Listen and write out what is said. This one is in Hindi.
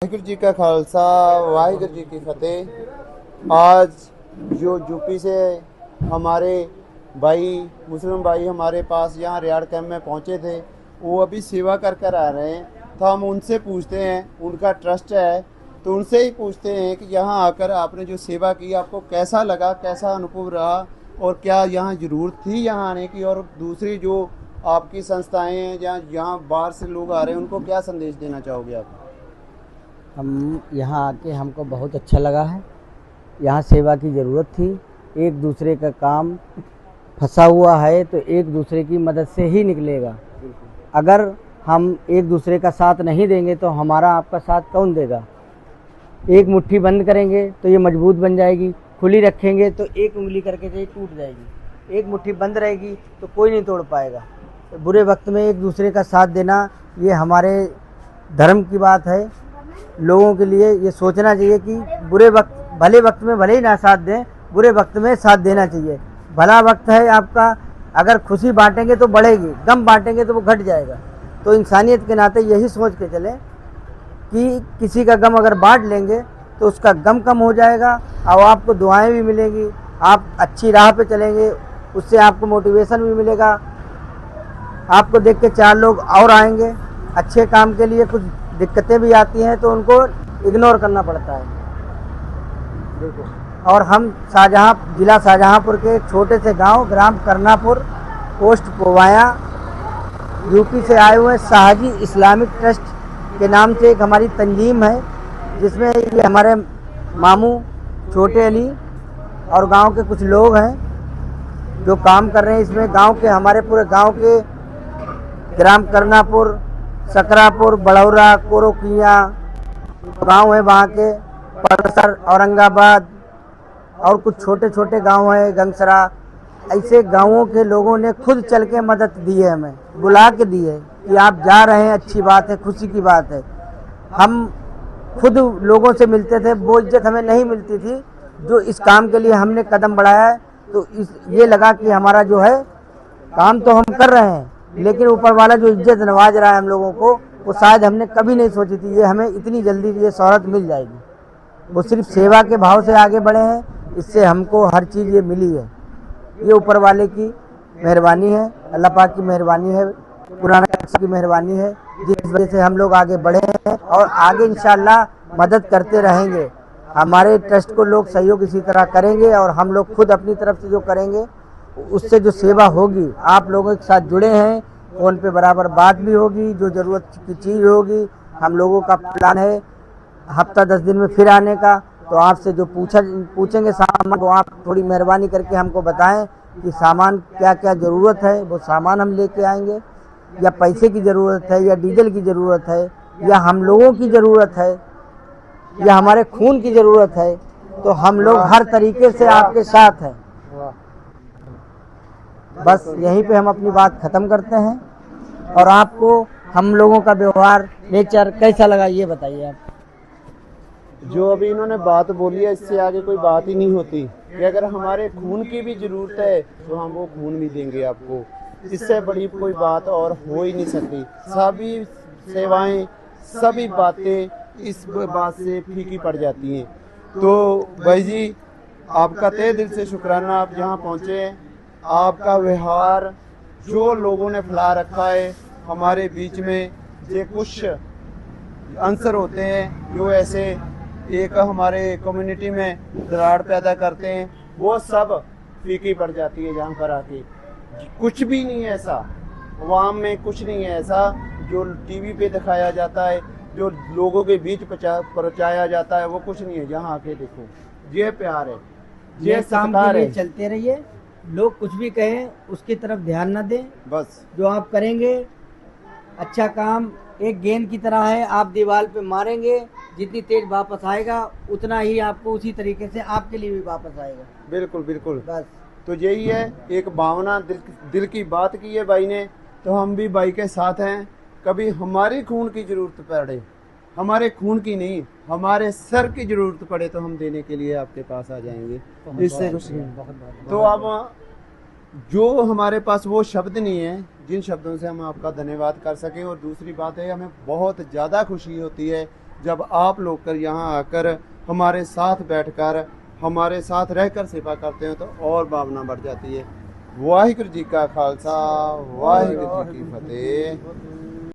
वाहिगुरू जी का खालसा वाहिगुरू जी की फतेह। आज जो यूपी से हमारे भाई मुस्लिम भाई हमारे पास यहाँ रियाड़ कैंप में पहुँचे थे, वो अभी सेवा कर कर आ रहे हैं। तो हम उनसे पूछते हैं, उनका ट्रस्ट है तो उनसे ही पूछते हैं कि यहाँ आकर आपने जो सेवा की आपको कैसा लगा, कैसा अनुभव रहा और क्या यहाँ ज़रूरत थी यहाँ आने की। और दूसरी जो आपकी संस्थाएं हैं जहाँ यहाँ बाहर से लोग आ रहे हैं उनको क्या संदेश देना चाहोगे आप? हम यहाँ आके हमको बहुत अच्छा लगा है। यहाँ सेवा की ज़रूरत थी। एक दूसरे का काम फंसा हुआ है तो एक दूसरे की मदद से ही निकलेगा। अगर हम एक दूसरे का साथ नहीं देंगे तो हमारा आपका साथ कौन देगा। एक मुट्ठी बंद करेंगे तो ये मजबूत बन जाएगी, खुली रखेंगे तो एक उंगली करके ये टूट जाएगी। एक मुट्ठी बंद रहेगी तो कोई नहीं तोड़ पाएगा। तो बुरे वक्त में एक दूसरे का साथ देना ये हमारे धर्म की बात है। लोगों के लिए ये सोचना चाहिए कि बुरे वक्त, भले वक्त में भले ही ना साथ दें, बुरे वक्त में साथ देना चाहिए। भला वक्त है आपका, अगर खुशी बांटेंगे तो बढ़ेगी, गम बांटेंगे तो वो घट जाएगा। तो इंसानियत के नाते यही सोच के चलें कि किसी का गम अगर बांट लेंगे तो उसका गम कम हो जाएगा और आपको दुआएं भी मिलेंगी, आप अच्छी राह पे चलेंगे, उससे आपको मोटिवेशन भी मिलेगा। आपको देख के चार लोग और आएंगे अच्छे काम के लिए। कुछ दिक्कतें भी आती हैं तो उनको इग्नोर करना पड़ता है। और हम जिला शाहजहाँपुर के एक छोटे से गांव ग्राम करनापुर, पोस्ट पोवाया, यूपी से आए हुए शाहजी इस्लामिक ट्रस्ट के नाम से एक हमारी तंजीम है, जिसमें ये हमारे मामू छोटे अली और गांव के कुछ लोग हैं जो काम कर रहे हैं। इसमें गांव के, हमारे पूरे गांव के ग्राम करनापुर, सकरापुर, बड़ौरा, कोरोकिया गांव है वहाँ के, परसर, औरंगाबाद और कुछ छोटे छोटे गांव हैं, गंगसरा। ऐसे गांवों के लोगों ने खुद चल के मदद दी है, हमें बुला के दी है कि आप जा रहे हैं, अच्छी बात है, खुशी की बात है। हम खुद लोगों से मिलते थे, वो इज्जत हमें नहीं मिलती थी जो इस काम के लिए हमने कदम बढ़ाया है। तो ये लगा कि हमारा जो है काम तो हम कर रहे हैं, लेकिन ऊपर वाला जो इज्जत नवाज रहा है हम लोगों को, वो शायद हमने कभी नहीं सोची थी ये हमें इतनी जल्दी ये शोहरत मिल जाएगी। वो सिर्फ सेवा के भाव से आगे बढ़े हैं, इससे हमको हर चीज़ ये मिली है। ये ऊपर वाले की मेहरबानी है, अल्लाह पाक की मेहरबानी है, कुरान की मेहरबानी है, जिस वजह से हम लोग आगे बढ़े हैं और आगे इंशाअल्लाह मदद करते रहेंगे। हमारे ट्रस्ट को लोग सहयोग इसी तरह करेंगे और हम लोग खुद अपनी तरफ से जो करेंगे उससे जो सेवा होगी, आप लोगों के साथ जुड़े हैं, फ़ोन पे बराबर बात भी होगी, जो ज़रूरत की चीज़ होगी। हम लोगों का प्लान है हफ्ता 10 दिन में फिर आने का। तो आपसे जो पूछेंगे सामान, तो आप थोड़ी मेहरबानी करके हमको बताएं कि सामान क्या क्या ज़रूरत है, वो सामान हम लेके आएंगे। या पैसे की ज़रूरत है, या डीजल की ज़रूरत है, या हम लोगों की ज़रूरत है, या हमारे खून की ज़रूरत है, तो हम लोग हर तरीके से आपके साथ हैं। बस यहीं पे हम अपनी बात ख़त्म करते हैं। और आपको हम लोगों का व्यवहार, नेचर कैसा लगा ये बताइए आप। जो अभी इन्होंने बात बोली है, इससे आगे कोई बात ही नहीं होती कि अगर हमारे खून की भी ज़रूरत है तो हम वो खून भी देंगे आपको। इससे बड़ी कोई बात और हो ही नहीं सकती। सभी सेवाएं, सभी बातें इस बात से फीकी पड़ जाती हैं। तो भाई जी, आपका तहे दिल से शुक्राना, आप यहाँ पहुँचे। आपका व्यवहार जो लोगों ने फैला रखा है हमारे बीच में, ये कुछ आंसर होते हैं जो ऐसे एक हमारे कम्युनिटी में दरार पैदा करते हैं, वो सब फीकी पड़ जाती है। जहाँ पर आके कुछ भी नहीं है ऐसा, अवाम में कुछ नहीं है ऐसा जो टीवी पे दिखाया जाता है, जो लोगों के बीच पहुँचाया जाता है, वो कुछ नहीं है। जहाँ आके देखो, ये प्यार है, ये काम के सत्कार लिए है। चलते रहिए, लोग कुछ भी कहें उसकी तरफ ध्यान न दें। बस जो आप करेंगे अच्छा काम एक गेंद की तरह है, आप दीवार पे मारेंगे, जितनी तेज वापस आएगा उतना ही आपको उसी तरीके से आपके लिए भी वापस आएगा। बिल्कुल बिल्कुल। बस तो यही है, एक भावना, दिल की बात की है भाई ने, तो हम भी भाई के साथ हैं। कभी हमारी खून की ज़रूरत पड़े, हमारे खून की नहीं, हमारे सर की ज़रूरत पड़े तो हम देने के लिए आपके पास आ जाएंगे। इससे कुछ नहीं। तो अब जो हमारे पास वो शब्द नहीं है जिन शब्दों से हम आपका धन्यवाद कर सकें। और दूसरी बात है, हमें बहुत ज़्यादा खुशी होती है जब आप लोग कर यहाँ आकर हमारे साथ बैठकर हमारे साथ रहकर सेवा करते हो तो और भावना बढ़ जाती है। वाहिगुरु जी का खालसा, वाहिगुरु जी की फतेह।